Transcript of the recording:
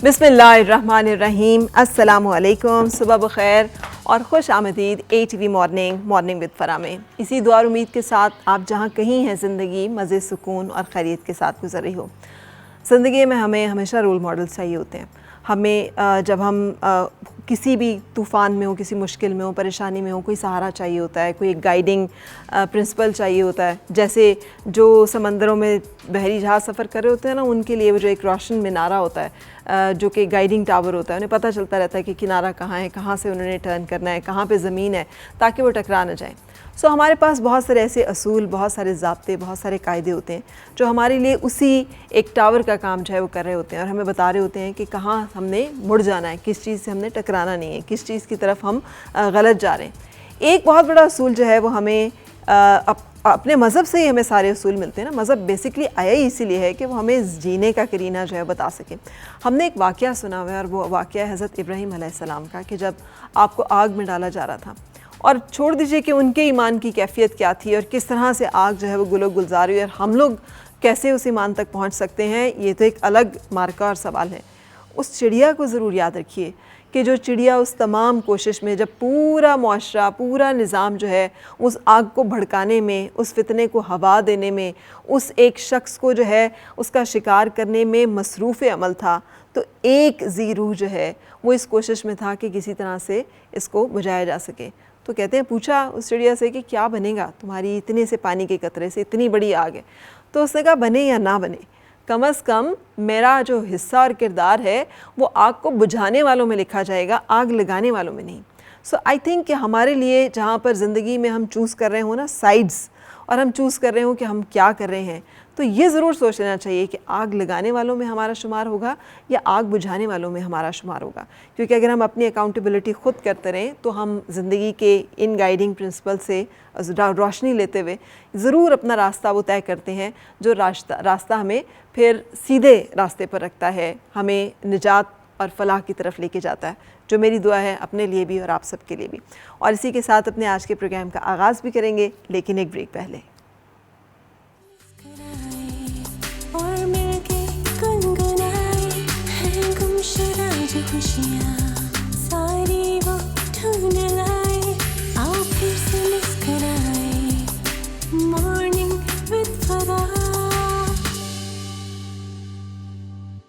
बिस्मिल्लाहिर्रहमानिर्रहीम, अस्सलामुअलैकुम, सुबह बखैर और खुश आमदीद ATV मॉर्निंग विद फ़रा में। इसी दुआ और उम्मीद के साथ आप जहाँ कहीं हैं ज़िंदगी मज़े, सुकून और खैरियत के साथ गुजर रही हो। ज़िंदगी में हमें हमेशा रोल मॉडल्स चाहिए होते हैं। हमें जब हम किसी भी तूफ़ान में हो, किसी मुश्किल में हो, परेशानी में हो, कोई सहारा चाहिए होता है, कोई एक गाइडिंग प्रिंसिपल चाहिए होता है। जैसे जो समंदरों में बहरी जहाज़ सफ़र कर रहे होते हैं ना, उनके लिए वो जो एक रोशन मीनारा होता है, जो कि गाइडिंग टावर होता है, उन्हें पता चलता रहता है कि किनारा कहाँ है, कहाँ से उन्होंने टर्न करना है, कहाँ पे ज़मीन है, ताकि वो टकरा ना जाए। सो हमारे पास बहुत सारे ऐसे असूल, बहुत सारे ज़ाब्ते, बहुत सारे कायदे होते हैं जो हमारे लिए उसी एक टावर का काम जो है वो कर रहे होते हैं और हमें बता रहे होते हैं कि कहाँ हमने मुड़ जाना है, किस चीज़ से हमने टकराना नहीं है, किस चीज़ की तरफ हम गलत जा रहे हैं। एक बहुत बड़ा असूल जो है वो हमें अपने मज़हब से ही हमें सारे असूल मिलते हैं ना। मज़हब बेसिकली आया ही इसीलिए है कि वो हमें जीने का करीना जो है बता सके। हमने एक वाक़या सुना हुआ है और वो वाक़या है हज़रत इब्राहीम अलैहिस्सलाम का, कि जब आपको आग में डाला जा रहा था और छोड़ दीजिए कि उनके ईमान की कैफियत क्या थी और किस तरह से आग जो है वो गुलो गुलजार हुई और हम लोग कैसे उस ईमान तक पहुंच सकते हैं, ये तो एक अलग मार्का और सवाल है। उस चिड़िया को ज़रूर याद रखिए कि जो चिड़िया उस तमाम कोशिश में, जब पूरा मुआशरा, पूरा निज़ाम जो है उस आग को भड़काने में, उस फितने को हवा देने में, उस एक शख्स को जो है उसका शिकार करने में मसरूफ़ अमल था, तो एक ज़ीरू जो है वो इस कोशिश में था कि किसी तरह से इसको बुझाया जा सके। तो कहते हैं, पूछा उस चिड़िया से कि क्या बनेगा तुम्हारी इतने से पानी के कतरे से, इतनी बड़ी आग है। तो उसने कहा, बने या ना बने, कम अज़ कम मेरा जो हिस्सा और किरदार है वो आग को बुझाने वालों में लिखा जाएगा, आग लगाने वालों में नहीं। सो आई थिंक कि हमारे लिए जहाँ पर ज़िंदगी में हम चूज़ कर रहे हो ना साइड्स, और हम चूज़ कर रहे हो कि हम क्या कर रहे हैं, तो ये ज़रूर सोच लेना चाहिए कि आग लगाने वालों में हमारा शुमार होगा या आग बुझाने वालों में हमारा शुमार होगा। क्योंकि अगर हम अपनी अकाउंटेबिलिटी ख़ुद करते रहें तो हम ज़िंदगी के इन गाइडिंग प्रिंसिपल से रोशनी लेते हुए ज़रूर अपना रास्ता वो तय करते हैं जो रास्ता हमें फिर सीधे रास्ते पर रखता है, हमें निजात और फलाह की तरफ लेके जाता है, जो मेरी दुआ है अपने लिए भी और आप सब के लिए भी। और इसी के साथ अपने आज के प्रोग्राम का आगाज़ भी करेंगे, लेकिन एक ब्रेक पहले।